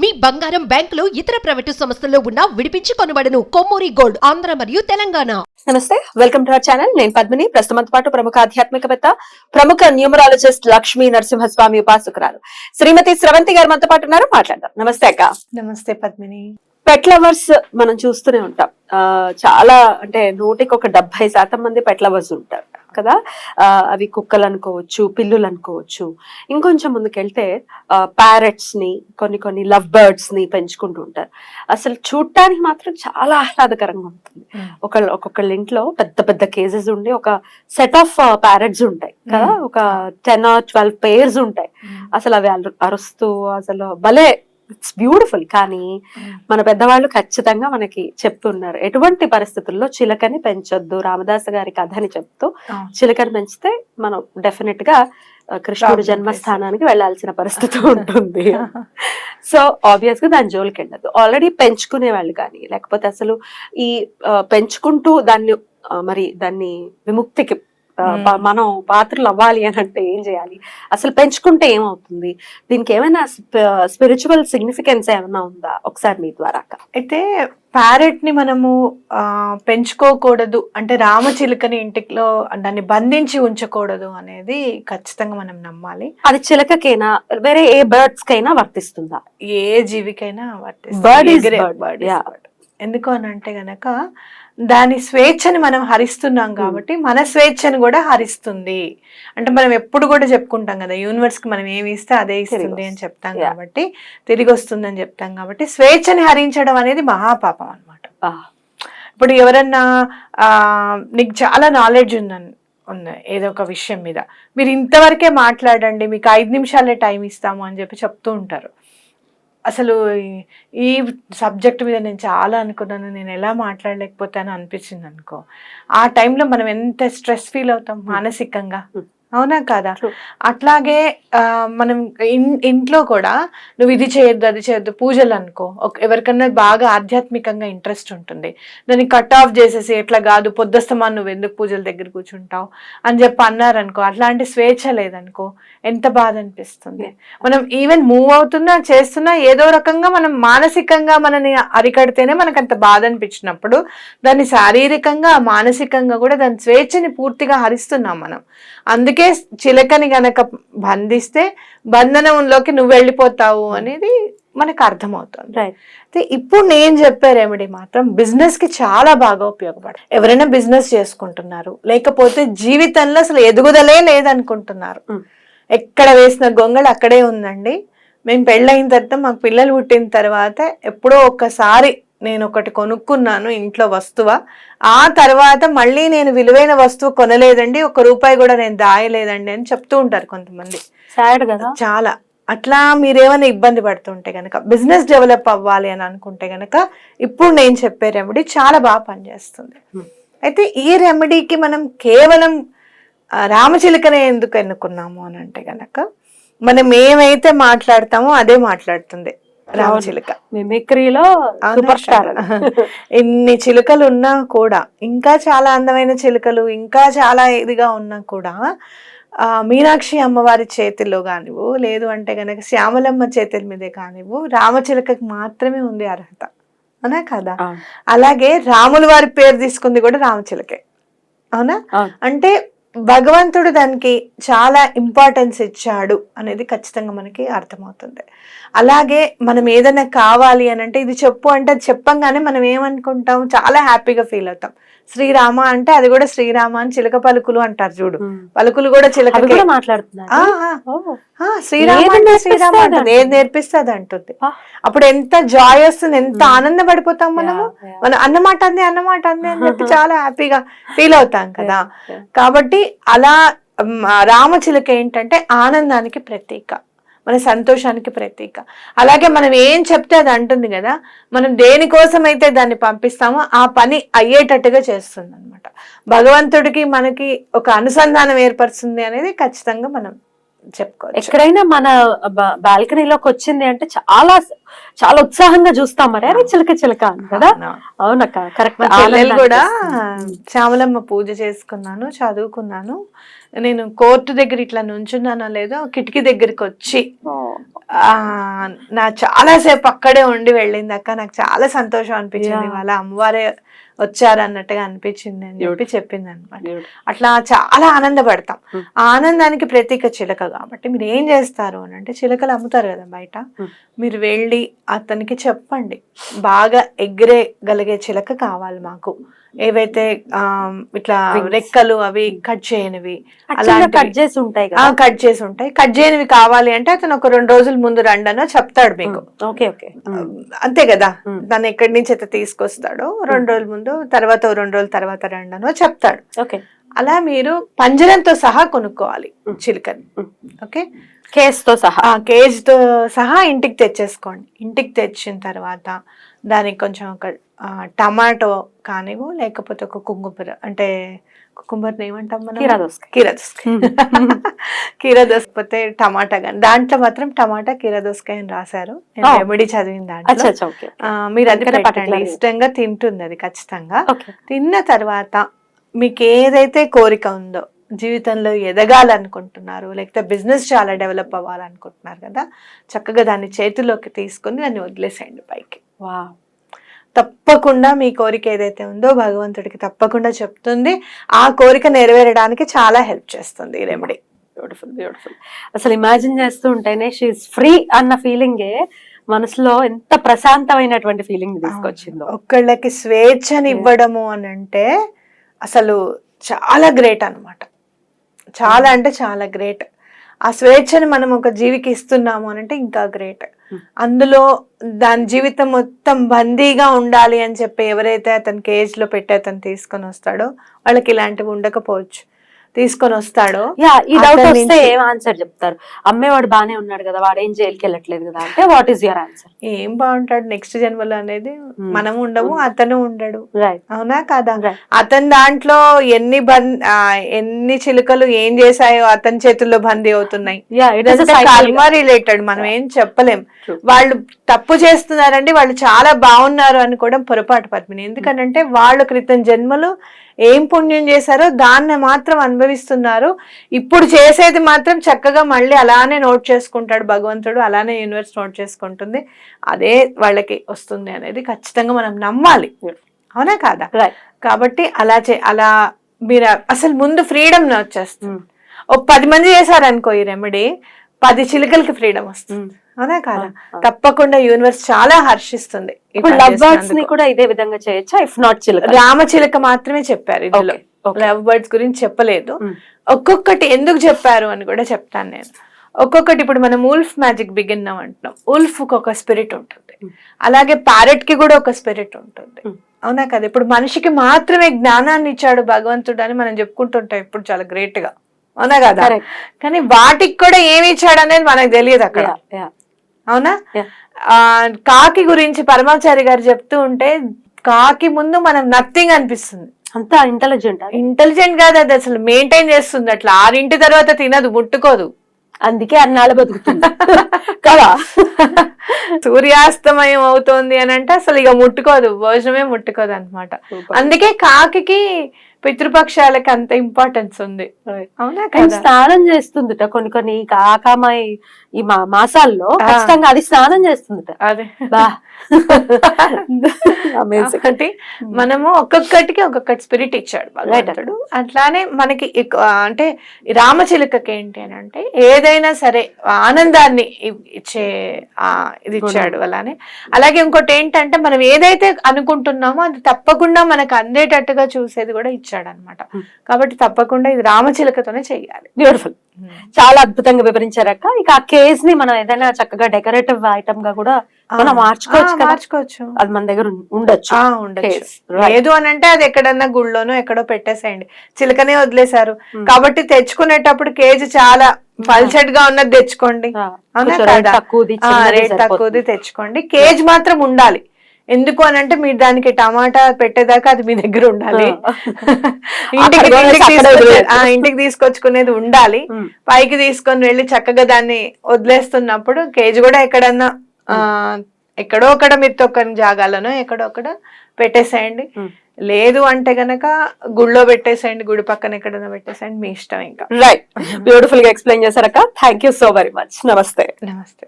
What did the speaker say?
మీ బంగారం బ్యాంకులో ఇతర ప్రైవేటు సంస్థల్లో ఉన్న విడిపించి కొనబడను. కొమ్మూరి గోల్డ్ ఆంధ్ర మరియు తెలంగాణ. నమస్తే, వెల్కమ్ టు అవర్ ఛానల్. నేను పద్మిని. ప్రస్తుతం పాటు ప్రముఖ ఆధ్యాత్మికవేత్త, ప్రముఖ న్యూమరాలజిస్ట్ లక్ష్మీ నరసింహస్వామి ఉపాసకురాలు శ్రీమతి స్రవంతి గారు మనతో పాటు ఉన్నారు. మాట్లాడదాం. నమస్తే అక్క. నమస్తే పద్మిని. పెట్ లవర్స్ మనం చూస్తూనే ఉంటాం. చాలా అంటే 170% మంది పెట్ లవర్స్ ఉంటారు కదా. అవి కుక్కలు అనుకోవచ్చు, పిల్లులు అనుకోవచ్చు. ఇంకొంచెం ముందుకెళ్తే ప్యారెట్స్ ని, కొన్ని లవ్ బర్డ్స్ ని పెంచుకుంటూ ఉంటారు. అసలు చూడటానికి మాత్రం చాలా ఆహ్లాదకరంగా ఉంటుంది. ఒక్కొక్కళ్ళ ఇంట్లో పెద్ద పెద్ద కేజెస్ ఉండి ఒక సెట్ ఆఫ్ ప్యారెట్స్ ఉంటాయి కదా, ఒక 10 or 12 pairs ఉంటాయి. అసలు అవి అరుస్తూ అసలు భలే, ఇట్స్ బ్యూటిఫుల్. కానీ మన పెద్దవాళ్ళు ఖచ్చితంగా మనకి చెప్తున్నారు, ఎటువంటి పరిస్థితుల్లో చిలకని పెంచొద్దు. రామదాస్ గారి కథని చెప్తూ చిలకని పెంచితే మనం డెఫినెట్ గా కృష్ణుడి జన్మస్థానానికి వెళ్లాల్సిన పరిస్థితి ఉంటుంది. సో ఆబ్వియస్ గా దాని జోలికి వెళ్ళదు. ఆల్రెడీ పెంచుకునే వాళ్ళు కానీ, లేకపోతే అసలు ఈ పెంచుకుంటూ దాన్ని విముక్తికి మనం పాత్రలు అవ్వాలి అని అంటే ఏం చేయాలి, అసలు పెంచుకుంటే ఏమవుతుంది, దీనికి ఏమైనా స్పిరిచువల్ సిగ్నిఫికెన్స్ ఏమైనా ఉందా? ఒకసారి మీ ద్వారా. అయితే ప్యారెట్ ని మనము పెంచుకోకూడదు అంటే, రామచిలుకని ఇంటిలో దాన్ని బంధించి ఉంచకూడదు అనేది ఖచ్చితంగా మనం నమ్మాలి. అది చిలకకైనా వేరే ఏ బర్డ్స్ కైనా వర్తిస్తుందా? ఏ జీవికైనా వర్తిస్తుంది. ఎందుకు అని అంటే గనక దాని స్వేచ్ఛని మనం హరిస్తున్నాం కాబట్టి మన స్వేచ్ఛని కూడా హరిస్తుంది. అంటే మనం ఎప్పుడు కూడా చెప్పుకుంటాం కదా, యూనివర్స్ కి మనం ఏమి ఇస్తే అదే ఇస్తుంది అని చెప్తాం కాబట్టి, తిరిగి వస్తుంది అని చెప్తాం కాబట్టి, స్వేచ్ఛని హరించడం అనేది మహాపాపం అన్నమాట. ఇప్పుడు ఎవరన్నా నీకు చాలా నాలెడ్జ్ ఉంది ఏదో ఒక విషయం మీద, మీరు ఇంతవరకే మాట్లాడండి, మీకు 5 నిమిషాలే టైం ఇస్తాము అని చెప్తూ ఉంటారు. అసలు ఈ సబ్జెక్ట్ మీద నేను చాలా అనుకున్నాను, నేను ఎలా మాట్లాడలేకపోతాను అనిపించింది అనుకో, ఆ టైంలో మనం ఎంత స్ట్రెస్ ఫీల్ అవుతాం మానసికంగా, అవునా కాదా? అట్లాగే మనం ఇంట్లో కూడా నువ్వు ఇది చేయొద్దు, అది చేయొద్దు, పూజలు అనుకో, ఎవరికన్నా బాగా ఆధ్యాత్మికంగా ఇంట్రెస్ట్ ఉంటుంది, దాన్ని కట్ ఆఫ్ చేసేసి ఎట్లా కాదు పొద్దుస్తమాన్ని నువ్వు ఎందుకు పూజల దగ్గర కూర్చుంటావు అని చెప్పి అన్నారనుకో, అట్లాంటి స్వేచ్ఛ లేదనుకో, ఎంత బాధ అనిపిస్తుంది. మనం ఈవెన్ మూవ్ అవుతున్నా చేస్తున్నా ఏదో రకంగా మనం మానసికంగా మనని అరికడితేనే మనకు అంత బాధ అనిపించినప్పుడు, దాన్ని శారీరకంగా మానసికంగా కూడా దాని స్వేచ్ఛని పూర్తిగా హరిస్తున్నాం మనం. అందుకే చిలకని గనక బంధిస్తే బంధనంలోకి నువ్వు వెళ్ళిపోతావు అనేది మనకు అర్థమవుతుంది. అయితే ఇప్పుడు నేను చెప్పే రెమెడీ మాత్రం బిజినెస్ కి చాలా బాగా ఉపయోగపడుతుంది. ఎవరైనా బిజినెస్ చేసుకుంటున్నారు, లేకపోతే జీవితంలో అసలు ఎదుగుదలే లేదనుకుంటున్నారు, ఎక్కడ వేసిన గొంగళి అక్కడే ఉందండి. మేము పెళ్ళయిన తర్వాత, మాకు పిల్లలు పుట్టిన తర్వాత ఎప్పుడో ఒక్కసారి నేను ఒకటి కొనుక్కున్నాను ఇంట్లో వస్తువా, ఆ తర్వాత మళ్ళీ నేను విలువైన వస్తువు కొనలేదండి, ₹1 కూడా నేను దాయలేదండి అని చెప్తూ ఉంటారు కొంతమంది. సాడ్ కదా చాలా. అట్లా మీరేమైనా ఇబ్బంది పడుతుంటే గనక, బిజినెస్ డెవలప్ అవ్వాలి అని అనుకుంటే గనక, ఇప్పుడు నేను చెప్పే రెమెడీ చాలా బాగా పనిచేస్తుంది. అయితే ఈ రెమెడీకి మనం కేవలం రామచిలుకనే ఎందుకు ఎన్నుకున్నాము అని అంటే గనక, మనం ఏమైతే మాట్లాడతామో అదే మాట్లాడుతుంది రామచిలుక. మిమిక్రీలో సూపర్ స్టార్. ఎన్ని చిలుకలు ఉన్నా కూడా, ఇంకా చాలా అందమైన చిలుకలు, ఇంకా చాలా ఇదిగా ఉన్నా కూడా, మీనాక్షి అమ్మవారి చేతిలో కానివ్వు, లేదు అంటే గనక శ్యామలమ్మ చేతుల మీదే కానివ్వు, రామచిలుకకి మాత్రమే ఉంది అర్హత, అవునా కదా? అలాగే రాముల వారి పేరు తీసుకుంది కూడా రామచిలుకే, అవునా? అంటే భగవంతుడు దానికి చాలా ఇంపార్టెన్స్ ఇచ్చాడు అనేది ఖచ్చితంగా మనకి అర్థమవుతుంది. అలాగే మనం ఏదైనా కావాలి అని అంటే, ఇది చెప్పు అంటే అది చెప్పంగానే మనం ఏమనుకుంటాం, చాలా హ్యాపీగా ఫీల్ అవుతాం. శ్రీరామ అంటే అది కూడా శ్రీరామ అని చిలక పలుకులు అంటారు చూడు, పలుకులు కూడా చిలక మాట్లాడుతున్నారు. శ్రీరామ అంటే శ్రీరామ అంటుంది, ఏది నేర్పిస్తే అది అంటుంది. అప్పుడు ఎంత జాయ్ వస్తుంది, ఎంత ఆనందపడిపోతాం మనము. మనం అన్నమాట అంది అని చెప్పి చాలా హ్యాపీగా ఫీల్ అవుతాం కదా. కాబట్టి అలా రామచిలుక ఏంటంటే ఆనందానికి ప్రతీక, మన సంతోషానికి ప్రతీక. అలాగే మనం ఏం చెప్తే అది అంటుంది కదా, మనం దేనికోసం అయితే దాన్ని పంపిస్తామో ఆ పని అయ్యేటట్టుగా చేస్తుంది అనమాట. భగవంతుడికి మనకి ఒక అనుసంధానం ఏర్పరుస్తుంది అనేది ఖచ్చితంగా మనం చెప్పుకోవచ్చు. ఎక్కడైనా మన బాల్కనీలోకి వచ్చింది అంటే చాలా చాలా ఉత్సాహంగా చూస్తాం, మరి అరే చిలక చిలక అని కదా. అవునక్క, కరెక్ట్. పిల్లలు కూడా శ్యామలమ్మ పూజ చేసుకున్నాను, చదువుకున్నాను, నేను కోర్టు దగ్గర ఇట్లా నుంచున్నానో లేదో కిటికీ దగ్గరికి వచ్చి నా చాలా సేపు అక్కడే ఉండి వెళ్ళింది అక్క. నాకు చాలా సంతోషం అనిపించింది, వాళ్ళ అమ్మవారే వచ్చారు అన్నట్టుగా అనిపించింది అని చెప్పి చెప్పింది అనమాట. అట్లా చాలా ఆనందపడతాం. ఆ ఆనందానికి ప్రతీక చిలక. కాబట్టి మీరు ఏం చేస్తారు అని అంటే, చిలకలు అమ్ముతారు కదా బయట, మీరు వెళ్ళి అతనికి చెప్పండి, బాగా ఎగిరేగలిగే చిలక కావాలి మాకు, ఏవైతే ఇట్లా రెక్కలు అవి కట్ చేయనివి, కట్ చేసి ఉంటాయి, కట్ చేసి ఉంటాయి, కట్ చేయనివి కావాలి అంటే అతను ఒక 2 రోజుల ముందు రండనో చెప్తాడు మీకు. అంతే కదా, దాన్ని ఎక్కడి నుంచి అయితే తీసుకొస్తాడో 2 రోజుల ముందు, తర్వాత 2 రోజుల తర్వాత రండనో చెప్తాడు. అలా మీరు పంజరంతో సహా కొనుక్కోవాలి చిలుకని. ఓకే, కేజ్తో సహా ఇంటికి తెచ్చేసుకోండి. ఇంటికి తెచ్చిన తర్వాత దానికి కొంచెం ఒక టమాటో కానివ్వు, లేకపోతే ఒక కుకుంబర్, అంటే కుకుంబర్ని ఏమంటాం మనం, కీరదోసకాయ టమాటా కానీ, దాంట్లో మాత్రం టమాటా కీరదోసకాయ అని రాశారు, నేను రెమెడీ చదివిన దాంట్లో. మీరు అది పెట్టండి, ఇష్టంగా తింటుంది అది ఖచ్చితంగా. తిన్న తర్వాత మీకు ఏదైతే కోరిక ఉందో, జీవితంలో ఎదగాలనుకుంటున్నారు, లేకపోతే బిజినెస్ చాలా డెవలప్ అవ్వాలనుకుంటున్నారు కదా, చక్కగా దాన్ని చేతిలోకి తీసుకుని దాన్ని వదిలేసేయండి పైకి. తప్పకుండా మీ కోరిక ఏదైతే ఉందో భగవంతుడికి తప్పకుండా చెప్తుంది. ఆ కోరిక నెరవేరడానికి చాలా హెల్ప్ చేస్తుంది ఈ రెమెడీ. బ్యూటిఫుల్. అసలు ఇమాజిన్ చేస్తూ ఉంటేనే షీఈస్ ఫ్రీ అన్న ఫీలింగే మనసులో ఎంత ప్రశాంతమైనటువంటి ఫీలింగ్ తీసుకొచ్చిందో. ఒక్కళ్ళకి స్వేచ్ఛని ఇవ్వడము అని అంటే అసలు చాలా గ్రేట్ అన్నమాట. చాలా అంటే చాలా గ్రేట్. ఆ స్వేచ్ఛని మనం ఒక జీవికి ఇస్తున్నాము అని అంటే ఇంకా గ్రేట్. అందులో దాని జీవితం మొత్తం బందీగా ఉండాలి అని చెప్పి ఎవరైతే అతని కేజ్ లో పెట్టి అతను తీసుకొని వస్తాడో వాళ్ళకి ఇలాంటివి ఉండకపోవచ్చు. తీసుకొని వస్తాడో ఈ డౌట్ వస్తే ఏం ఆన్సర్ చెప్తారు? అమ్మేవాడు బానే ఉన్నాడు కదా, వాడు ఏం జైలుకి వెళ్ళట్లేదు కదా అంటే వాట్ ఈస్ యువర్ ఆన్సర్? ఏం బాగుంటాడు నెక్స్ట్ జన్మలో అనేది మనం ఉండము, అతను ఉండడు. అవునా కాదా? అతని దాంట్లో ఎన్ని చిలుకలు ఏం చేశాయో అతని చేతుల్లో బందీ అవుతున్నాయి. కర్మ రిలేటెడ్, మనం ఏం చెప్పలేం. వాళ్ళు తప్పు చేస్తున్నారండి, వాళ్ళు చాలా బాగున్నారు అనుకోవడం పొరపాటు పద్మిని. ఎందుకంటే వాళ్ళు క్రితం జన్మలు ఏం పుణ్యం చేశారో దాన్ని మాత్రం అనుభవిస్తున్నారు. ఇప్పుడు చేసేది మాత్రం చక్కగా మళ్ళీ అలానే నోట్ చేసుకుంటాడు భగవంతుడు, అలానే యూనివర్స్ నోట్ చేసుకుంటుంది, అదే వాళ్ళకి వస్తుంది అనేది ఖచ్చితంగా మనం నమ్మాలి. అవునా కాదా? కాబట్టి అలా మీరు అసలు ముందు ఫ్రీడమ్ వచ్చేస్తుంది. ఒక 10 మంది చేశారనుకో ఈ రెమెడీ, 10 చిలుకలకి ఫ్రీడమ్ వస్తుంది. అవునా కాదా? తప్పకుండా యూనివర్స్ చాలా హర్షిస్తుంది. లవ్ బర్డ్స్ ని కూడా ఇదే విధంగా చేయొచ్చా? ఇఫ్ నాట్ చిలుక, రామచిలుక మాత్రమే చెప్పారు ఇందులో, లవ్ బర్డ్స్ గురించి చెప్పలేదు. ఒక్కొక్కటి ఎందుకు చెప్పారు అని కూడా చెప్తాను నేను. ఒక్కొక్కటి ఇప్పుడు మనం ఉల్ఫ్ మ్యాజిక్ బిగిన్నాం అంటున్నాం. ఉల్ఫ్ ఒక స్పిరిట్ ఉంటుంది, అలాగే ప్యారెట్ కి కూడా ఒక స్పిరిట్ ఉంటుంది. అవునా కదా? ఇప్పుడు మనిషికి మాత్రమే జ్ఞానాన్ని ఇచ్చాడు భగవంతుడు అని మనం చెప్పుకుంటుంటాం ఇప్పుడు చాలా గ్రేట్ గా. అవునా కదా? కానీ వాటికి కూడా ఏమి ఇచ్చాడు అనేది మనకు తెలియదు అక్కడ. అవునా? కాకి గురించి పరమాచారి గారు చెప్తూ ఉంటే, కాకి ముందు మనం నథింగ్ అనిపిస్తుంది. అంతా ఇంటెలిజెంట్ కాదు, అది అసలు మెయింటైన్ చేస్తుంది. అట్లా 6 తర్వాత తినదు, ముట్టుకోదు, అందుకే అన్నాళ్ళు బతుకుతుంది కదా. సూర్యాస్తమయం అవుతోంది అని అంటే అసలు ఇక ముట్టుకోదు, భోజనమే ముట్టుకోదు అనమాట. అందుకే కాకి పితృపక్షాలకి అంత ఇంపార్టెన్స్ ఉంది. అవునా? స్నానం చేస్తుందిట కొన్ని కాకామాయి ఈ మాసాల్లో ఖచ్చితంగా అది స్నానం చేస్తుందిట. అదే మనము ఒక్కొక్కటికి ఒక్కొక్కటి స్పిరిట్ ఇచ్చాడు భగవంతుడు. అట్లానే మనకి అంటే రామచిలుకకి ఏంటి అని అంటే ఏదైనా సరే ఆనందాన్ని ఇచ్చే ఇది ఇచ్చాడు. అలాగే ఇంకోటి ఏంటంటే మనం ఏదైతే అనుకుంటున్నామో అది తప్పకుండా మనకు అందేటట్టుగా చూసేది కూడా ఇచ్చాడు అనమాట. కాబట్టి తప్పకుండా ఇది రామచిలుకతోనే చెయ్యాలి. బ్యూటిఫుల్, చాలా అద్భుతంగా వివరించారక్క. ఇక ఆ కేజ్ ని మనం ఏదైనా చక్కగా డెకరేటివ్ ఐటమ్ గా కూడా మనం మార్చుకోవచ్చు. అది మన దగ్గర ఉండొచ్చు. లేదు అని అంటే అది ఎక్కడన్నా గుళ్ళోనో ఎక్కడో పెట్టేసేయండి. చిలకనే వదిలేశారు కాబట్టి తెచ్చుకునేటప్పుడు కేజీ చాలా పల్చట్ గా ఉన్నది తెచ్చుకోండి. రేట్ తక్కువది తెచ్చుకోండి. కేజ్ మాత్రం ఉండాలి. ఎందుకు అని అంటే మీరు దానికి టమాటా పెట్టేదాకా అది మీ దగ్గర ఉండాలి. ఇంటికి తీసుకొచ్చుకునేది ఉండాలి. పైకి తీసుకొని వెళ్ళి చక్కగా దాన్ని వదిలేస్తున్నప్పుడు కేజీ కూడా ఎక్కడన్నా ఎక్కడో అక్కడ మీరు తొక్కని జాగాలను ఎక్కడో అక్కడ పెట్టేసేయండి. లేదు అంటే గనక గుళ్ళో పెట్టేసేయండి, గుడి పక్కన ఎక్కడైనా పెట్టేసేయండి, మీ ఇష్టం. ఇంకా రైట్, బ్యూటిఫుల్ గా ఎక్స్ప్లెయిన్ చేశారక్క. Thank you so very much. నమస్తే. నమస్తే.